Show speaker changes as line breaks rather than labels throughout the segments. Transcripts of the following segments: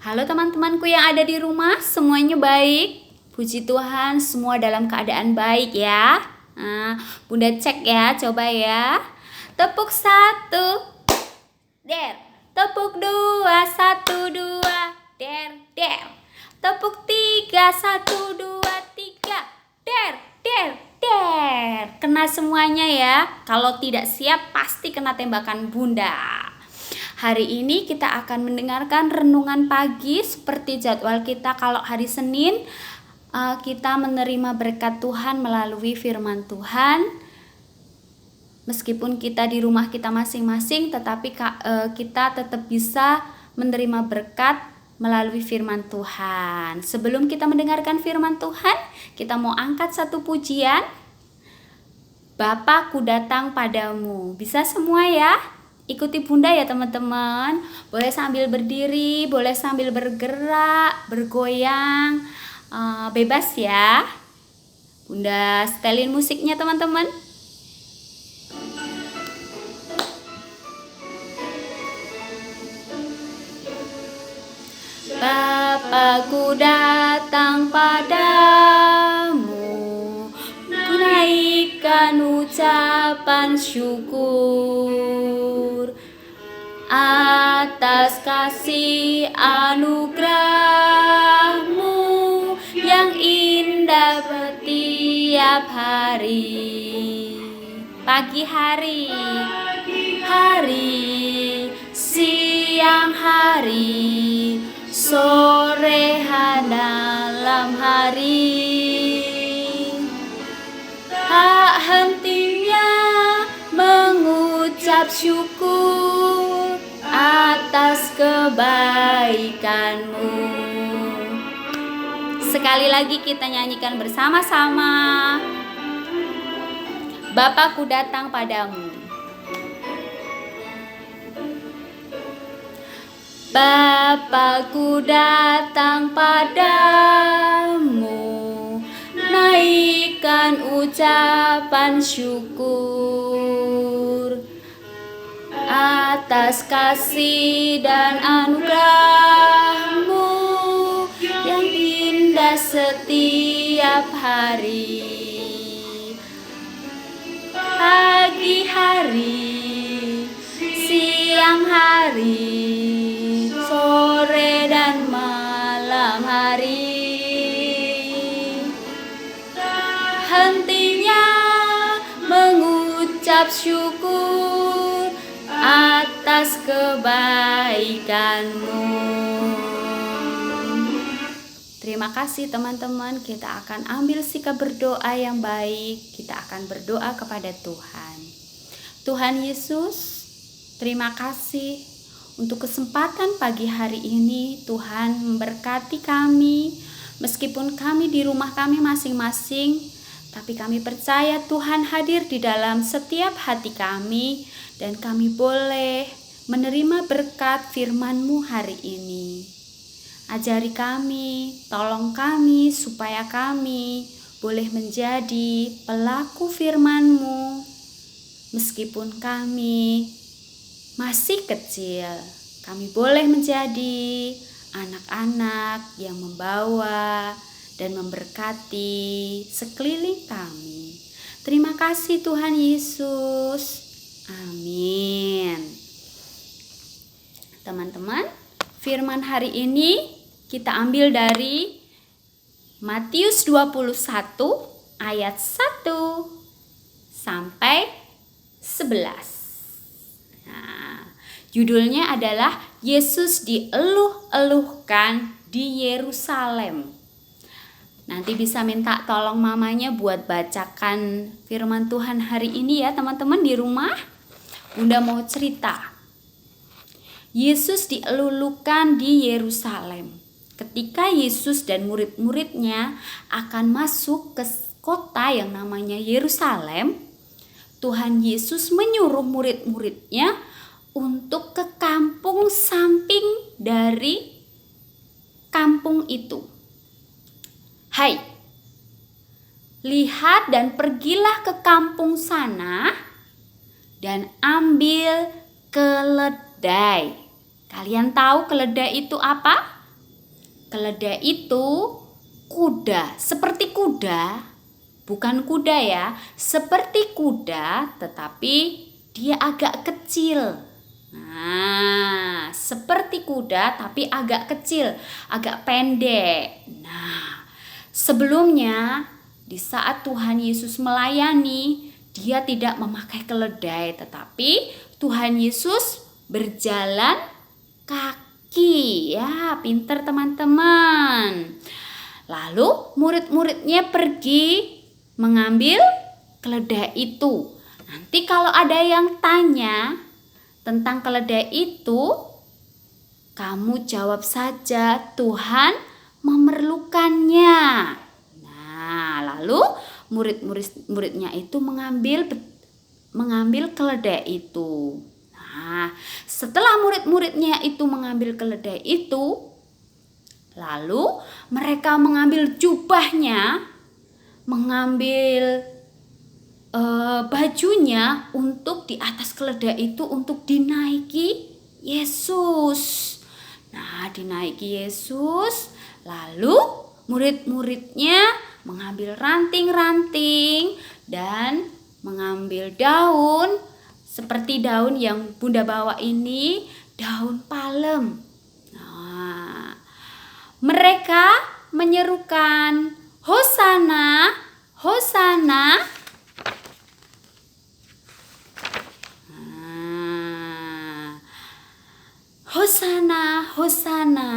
Halo teman-temanku yang ada di rumah, semuanya baik? Puji Tuhan, semua dalam keadaan baik ya. Bunda cek ya, coba ya. Tepuk 1, der. Tepuk 2, 1, 2, der, der. Tepuk 3, 1, 2, 3, der, der, der. Kena semuanya ya. Kalau tidak siap pasti kena tembakan Bunda. Hari ini kita akan mendengarkan renungan pagi seperti jadwal kita. Kalau hari Senin kita menerima berkat Tuhan melalui firman Tuhan. Meskipun kita di rumah kita masing-masing, tetapi kita tetap bisa menerima berkat melalui firman Tuhan. Sebelum kita mendengarkan firman Tuhan, kita mau angkat satu pujian. Bapa, ku datang padamu. Bisa semua ya? Ikuti Bunda ya teman-teman. Boleh sambil berdiri, boleh sambil bergerak, bergoyang, bebas ya. Bunda setelin musiknya teman-teman. Bapa, ku datang padamu, ku naikkan ucapan syukur atas kasih anugerah-Mu yang indah setiap hari. Pagi hari, siang hari, sore malam hari. Tak hentinya mengucap syukur atas kebaikan-Mu. Sekali lagi kita nyanyikan bersama-sama. Bapa, ku datang padamu. Bapa, ku datang padamu, naikkan ucapan syukur atas kasih dan anugerah-Mu yang indah setiap hari. Pagi hari, siang hari, sore dan malam hari. Hentinya mengucap syukur atas kebaikan-Mu. Terima kasih teman-teman. Kita akan ambil sikap berdoa yang baik. Kita akan berdoa kepada Tuhan. Tuhan Yesus, terima kasih untuk kesempatan pagi hari ini. Tuhan memberkati kami. Meskipun kami di rumah kami masing-masing, tapi kami percaya Tuhan hadir di dalam setiap hati kami, dan kami boleh menerima berkat firman-Mu hari ini. Ajari kami, tolong kami supaya kami boleh menjadi pelaku firman-Mu. Meskipun kami masih kecil, kami boleh menjadi anak-anak yang membawa dan memberkati sekeliling kami. Terima kasih Tuhan Yesus. Amin. Teman-teman, firman hari ini kita ambil dari Matius 21 ayat 1 sampai 11. Judulnya adalah Yesus dieluh-eluhkan di Yerusalem. Nanti bisa minta tolong mamanya buat bacakan firman Tuhan hari ini ya teman-teman di rumah. Bunda mau cerita. Yesus dieluh-eluhkan di Yerusalem. Ketika Yesus dan murid-muridnya akan masuk ke kota yang namanya Yerusalem, Tuhan Yesus menyuruh murid-muridnya untuk ke kampung samping dari kampung itu. Hai, lihat dan pergilah ke kampung sana dan ambil keledai. Kalian tahu keledai itu apa? Keledai itu kuda, seperti kuda, bukan kuda ya, seperti kuda tetapi dia agak kecil. Nah, seperti kuda tapi agak kecil, agak pendek. Nah, sebelumnya di saat Tuhan Yesus melayani, dia tidak memakai keledai, tetapi Tuhan Yesus berjalan kaki. Ya, pinter teman-teman. Lalu murid-muridnya pergi mengambil keledai itu. Nanti kalau ada yang tanya tentang keledai itu, kamu jawab saja, Tuhan memerlukannya. Nah, lalu muridnya itu mengambil keledai itu. Nah, setelah murid-muridnya itu mengambil keledai itu, lalu mereka mengambil jubahnya, mengambil bajunya untuk di atas keledai itu untuk dinaiki Yesus. Nah, dinaiki Yesus, lalu murid-muridnya mengambil ranting-ranting dan mengambil daun seperti daun yang Bunda bawa ini, daun palem. Nah, mereka menyerukan Hosana, Hosana. Hosana, Hosana,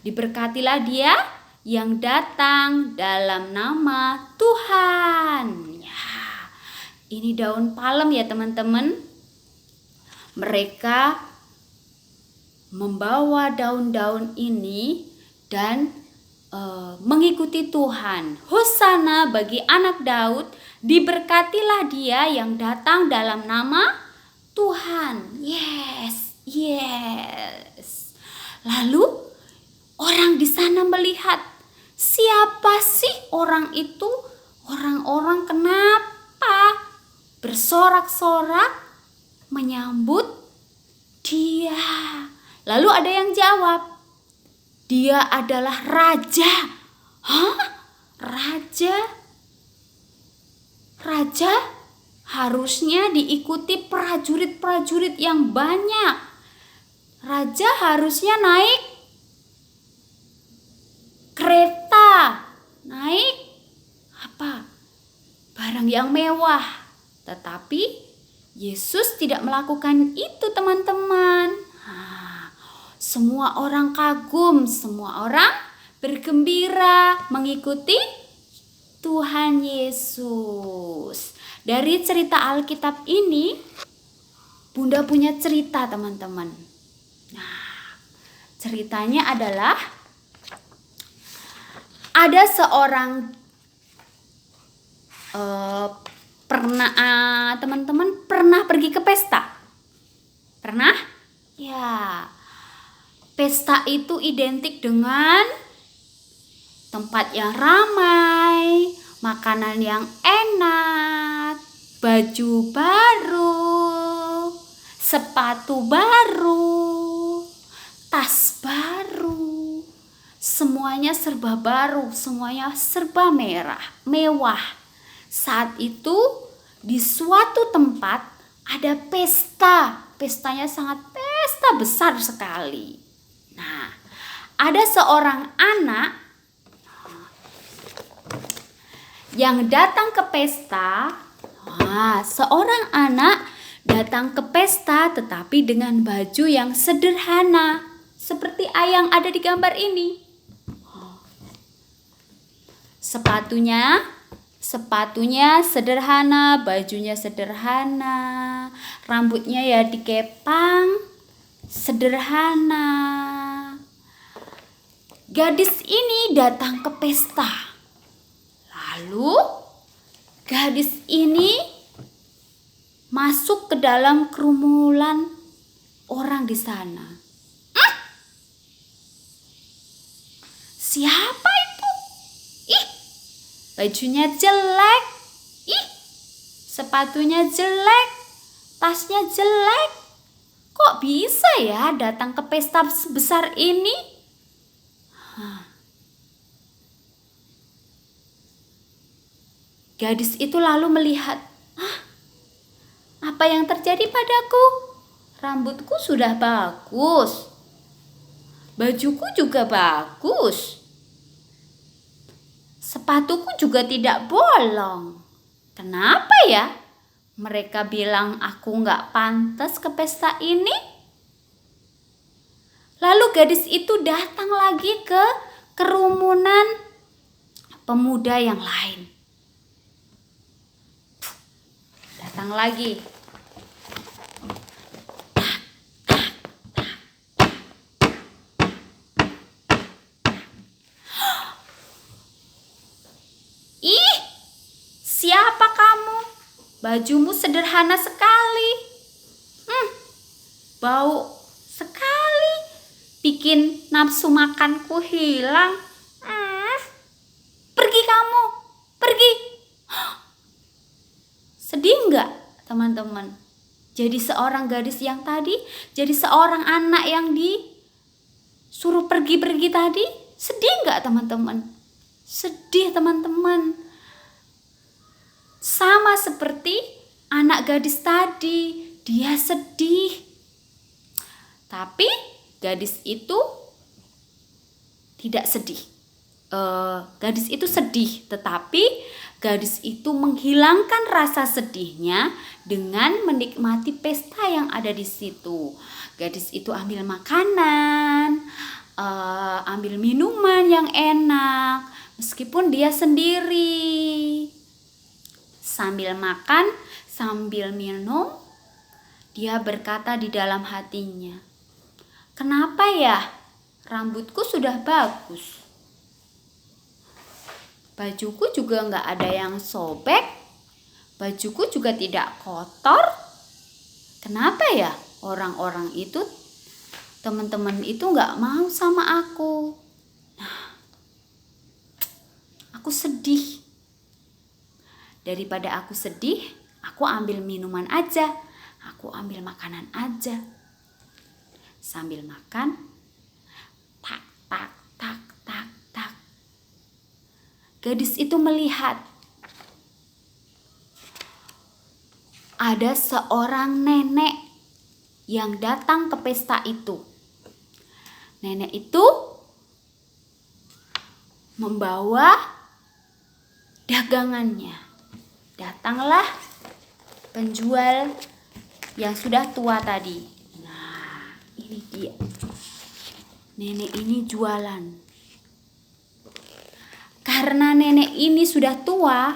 diberkatilah dia yang datang dalam nama Tuhan. Ya, ini daun palem ya teman-teman. Mereka membawa daun-daun ini dan mengikuti Tuhan. Hosana bagi anak Daud, diberkatilah dia yang datang dalam nama Tuhan. Yes. Lalu orang di sana melihat, siapa sih orang itu? Orang-orang kenapa bersorak-sorak menyambut dia? Lalu ada yang jawab, dia adalah raja. Hah? Raja? Raja harusnya diikuti prajurit-prajurit yang banyak. Raja harusnya naik kereta, naik barang yang mewah. Tetapi Yesus tidak melakukan itu, teman-teman. Semua orang kagum, semua orang bergembira mengikuti Tuhan Yesus. Dari cerita Alkitab ini, Bunda punya cerita, teman-teman. Nah, ceritanya adalah ada seorang teman-teman pernah pergi ke pesta? Pernah? Ya. Pesta itu identik dengan tempat yang ramai, makanan yang enak, baju baru, sepatu baru, tas baru, semuanya serba baru, semuanya serba mewah. Saat itu di suatu tempat ada pesta, pestanya sangat pesta besar sekali. Nah, ada seorang anak yang datang ke pesta. Seorang anak datang ke pesta tetapi dengan baju yang sederhana, seperti yang ada di gambar ini. Sepatunya sederhana, bajunya sederhana, rambutnya ya dikepang, sederhana. Gadis ini datang ke pesta. Lalu gadis ini masuk ke dalam kerumunan orang di sana. Siapa itu? Bajunya jelek. Sepatunya jelek. Tasnya jelek. Kok bisa ya datang ke pesta sebesar ini? Gadis itu lalu melihat, apa yang terjadi padaku? Rambutku sudah bagus, bajuku juga bagus, sepatuku juga tidak bolong. Kenapa ya? Mereka bilang aku nggak pantas ke pesta ini. Lalu gadis itu datang lagi ke kerumunan pemuda yang lain. Datang lagi. Ih, siapa kamu? Bajumu sederhana sekali. Bau sekali. Bikin nafsu makanku hilang. Pergi kamu, pergi. Sedih nggak teman-teman? Jadi seorang gadis yang tadi, jadi seorang anak yang disuruh pergi-pergi tadi, sedih nggak teman-teman? Sedih teman-teman. Sama seperti anak gadis tadi, dia sedih. Tapi gadis itu tidak sedih. Gadis itu sedih, tetapi gadis itu menghilangkan rasa sedihnya dengan menikmati pesta yang ada di situ. Gadis itu ambil makanan, ambil minuman yang enak, meskipun dia sendiri. Sambil makan, sambil minum, dia berkata di dalam hatinya, kenapa ya rambutku sudah bagus? Bajuku juga nggak ada yang sobek, bajuku juga tidak kotor. Kenapa ya orang-orang itu, teman-teman itu nggak mau sama aku? Nah, aku sedih. Daripada aku sedih, aku ambil minuman aja, aku ambil makanan aja. Sambil makan, tak, tak, tak, tak, tak. Gadis itu melihat ada seorang nenek yang datang ke pesta itu. Nenek itu membawa dagangannya. Datanglah penjual yang sudah tua tadi. Nah, ini dia. Nenek ini jualan. Karena nenek ini sudah tua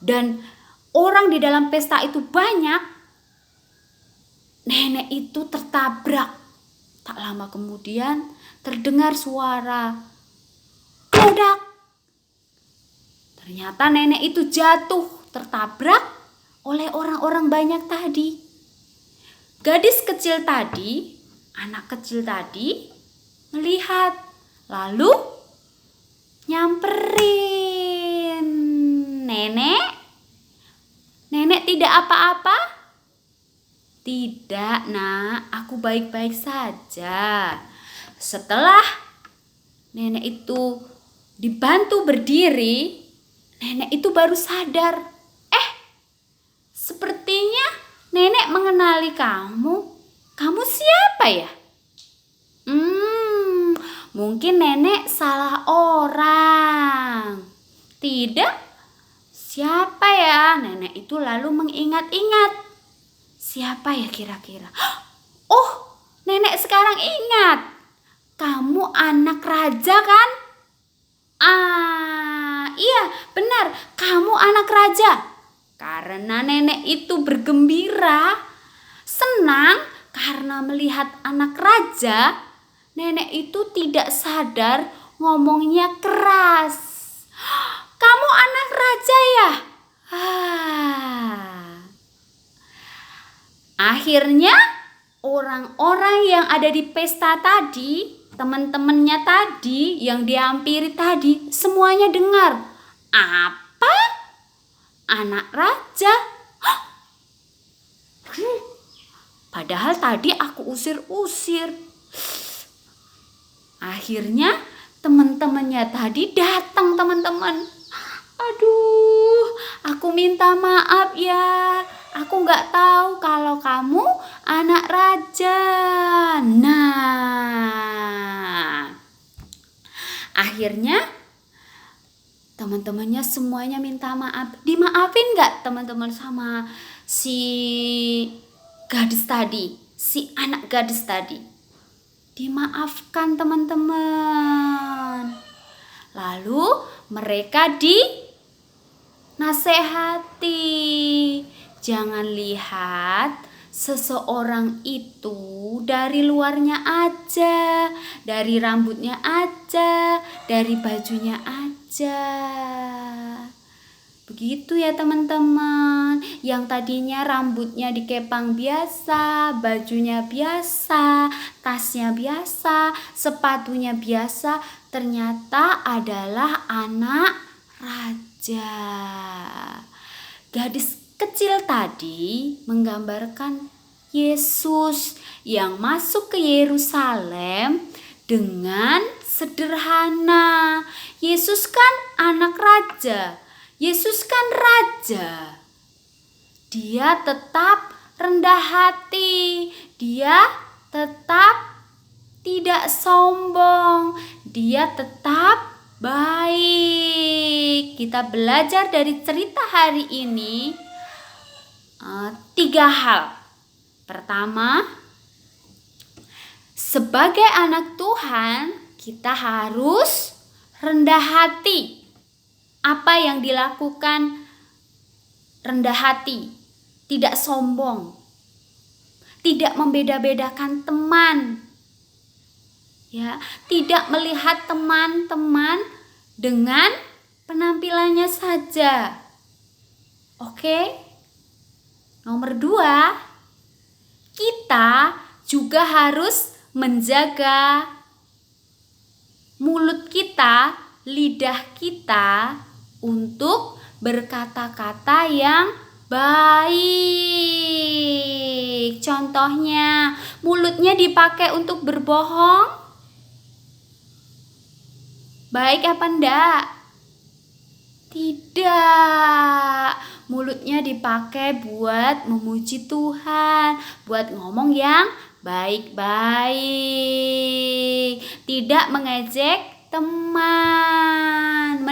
dan orang di dalam pesta itu banyak, nenek itu tertabrak. Tak lama kemudian terdengar suara meledak. Ternyata nenek itu jatuh, tertabrak oleh orang-orang banyak tadi. Gadis kecil tadi, anak kecil tadi melihat, lalu nyamperin nenek. Nenek tidak apa-apa? Tidak, nak, aku baik-baik saja. Setelah nenek itu dibantu berdiri, nenek itu baru sadar. Sepertinya nenek mengenali kamu. Kamu siapa ya? Mungkin nenek salah orang. Tidak? Siapa ya? Nenek itu lalu mengingat-ingat. Siapa ya kira-kira? Oh, nenek sekarang ingat. Kamu anak raja kan? Iya, benar. Kamu anak raja. Karena nenek itu bergembira, senang karena melihat anak raja, nenek itu tidak sadar ngomongnya keras. Kamu anak raja ya? Akhirnya orang-orang yang ada di pesta tadi, teman-temannya tadi yang dihampiri tadi, semuanya dengar. Apa? Anak raja? Padahal tadi aku usir-usir. Akhirnya teman-temannya tadi datang, teman-teman. Aduh, Aku minta maaf ya. Aku nggak tahu kalau kamu anak raja. Nah, akhirnya teman-temannya semuanya minta maaf. Dimaafin nggak teman-teman sama si gadis tadi, si anak gadis tadi? Dimaafkan teman-teman. Lalu mereka dinasehati. Jangan lihat seseorang itu dari luarnya aja, dari rambutnya aja, dari bajunya aja. Begitu ya teman-teman. Yang tadinya rambutnya dikepang biasa, bajunya biasa, tasnya biasa, sepatunya biasa, ternyata adalah anak raja. Gadis kecil tadi menggambarkan Yesus yang masuk ke Yerusalem dengan sederhana. Yesus kan anak raja. Yesus kan raja. Dia tetap rendah hati. Dia tetap tidak sombong. Dia tetap baik. Kita belajar dari cerita hari ini 3 hal. Pertama, sebagai anak Tuhan, kita harus rendah hati. Apa yang dilakukan rendah hati, tidak sombong, tidak membeda-bedakan teman. Ya, tidak melihat teman-teman dengan penampilannya saja. Oke? Nomor 2, kita juga harus menjaga mulut kita, lidah kita untuk berkata-kata yang baik. Contohnya, mulutnya dipakai untuk berbohong. Baik apa enggak? Tidak. Mulutnya dipakai buat memuji Tuhan, buat ngomong yang baik-baik, tidak mengejek teman,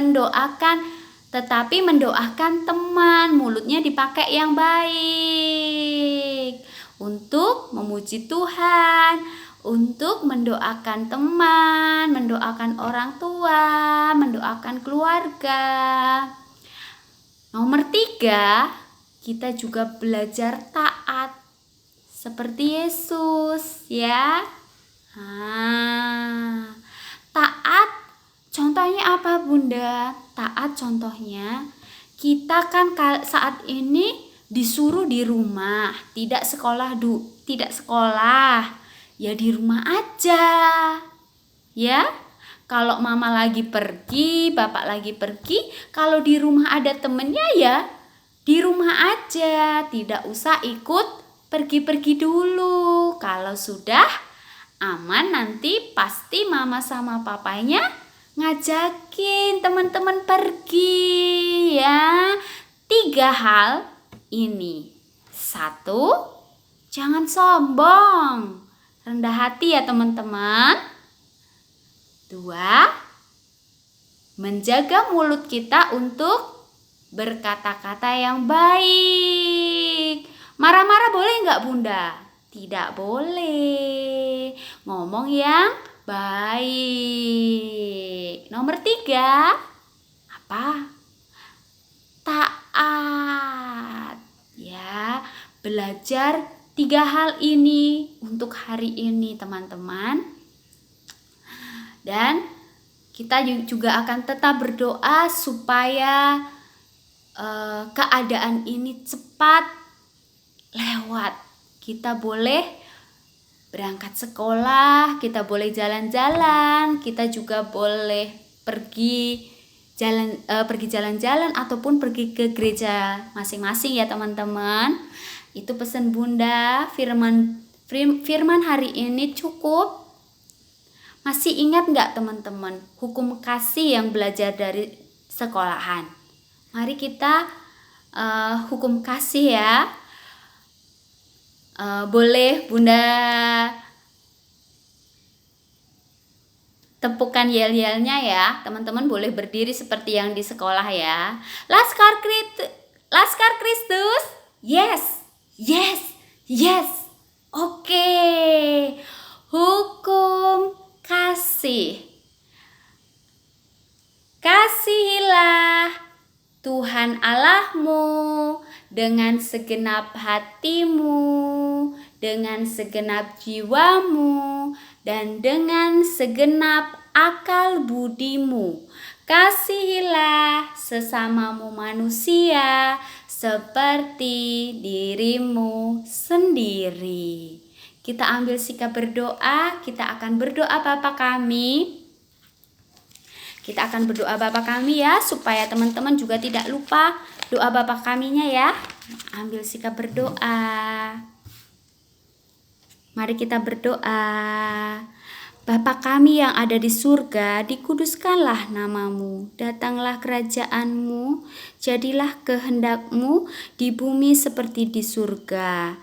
tetapi mendoakan teman. Mulutnya dipakai yang baik untuk memuji Tuhan, untuk mendoakan teman, mendoakan orang tua, mendoakan keluarga. Nomor 3, kita juga belajar taat seperti Yesus ya. Taat contohnya apa Bunda? Taat contohnya kita kan saat ini disuruh di rumah, tidak sekolah ya di rumah aja ya. Kalau mama lagi pergi, bapak lagi pergi, kalau di rumah ada temennya ya di rumah aja, tidak usah ikut pergi-pergi dulu. Kalau sudah aman nanti pasti mama sama papanya ngajakin teman-teman pergi ya. 3 hal ini. 1, jangan sombong, rendah hati ya teman-teman. 2, menjaga mulut kita untuk berkata-kata yang baik. Marah-marah boleh nggak Bunda? Tidak boleh. Ngomong yang baik. Nomor 3, apa? Taat. Ya, belajar 3 hal ini untuk hari ini teman-teman. Dan kita juga akan tetap berdoa supaya keadaan ini cepat lewat. Kita boleh berangkat sekolah, kita boleh jalan-jalan, kita juga boleh pergi jalan-jalan ataupun pergi ke gereja masing-masing ya teman-teman. Itu pesan Bunda. Firman hari ini cukup. Masih ingat nggak teman-teman hukum kasih yang belajar dari sekolahan? Mari kita hukum kasih ya. Boleh Bunda tepukan yel-yelnya ya. Teman-teman boleh berdiri seperti yang di sekolah ya. Laskar Kristus. Yes. Yes. Yes. Oke. Hukum kasih. Kasihilah Tuhan Allahmu dengan segenap hatimu, dengan segenap jiwamu, dan dengan segenap akal budimu. Kasihilah sesamamu manusia seperti dirimu sendiri. Kita ambil sikap berdoa, kita akan berdoa Bapa kami. Kita akan berdoa Bapa kami ya, supaya teman-teman juga tidak lupa doa Bapa kaminya ya. Ambil sikap berdoa. Mari kita berdoa. Bapa kami yang ada di surga, dikuduskanlah namamu, datanglah kerajaanmu, jadilah kehendakmu di bumi seperti di surga.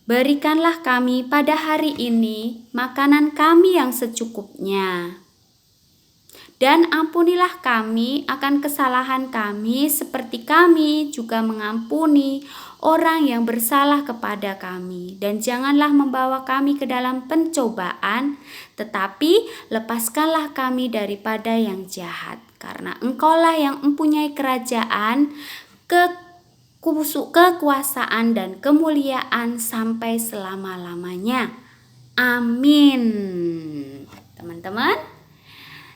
Berikanlah kami pada hari ini makanan kami yang secukupnya. Dan ampunilah kami akan kesalahan kami seperti kami juga mengampuni orang yang bersalah kepada kami. Dan janganlah membawa kami ke dalam pencobaan, tetapi lepaskanlah kami daripada yang jahat. Karena Engkaulah yang mempunyai kerajaan, kekuasaan dan kemuliaan sampai selama-lamanya. Amin. Teman-teman,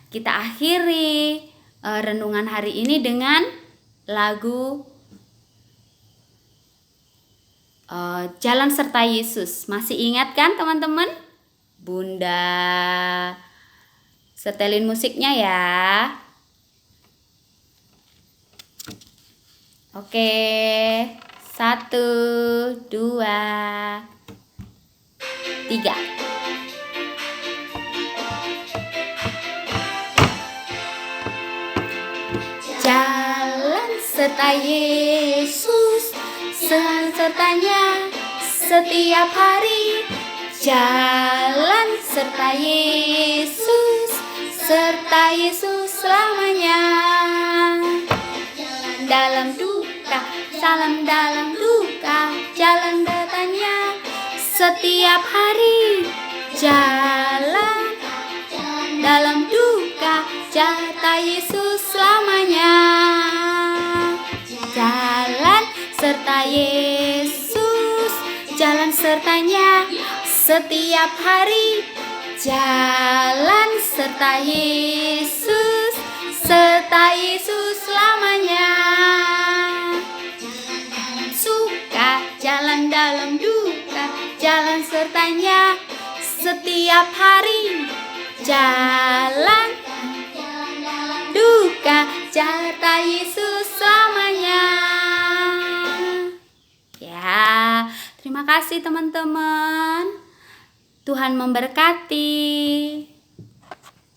kita akhiri renungan hari ini dengan lagu Jalan Serta Yesus. Masih ingat kan teman-teman? Bunda setelin musiknya ya. Oke, 1, 2, 3. Jalan serta Yesus, sertanya setiap hari. Jalan serta Yesus, serta Yesus selamanya. Dalam duka, salam dalam duka, jalan datanya setiap hari. Jalan dalam duka, serta Yesus selamanya. Jalan serta Yesus, jalan sertanya setiap hari. Jalan serta Yesus, serta Yesus selamanya. Suka jalan dalam duka, jalan sertanya setiap hari. Jalan duka, serta Yesus selamanya. Ya, terima kasih teman-teman. Tuhan memberkati.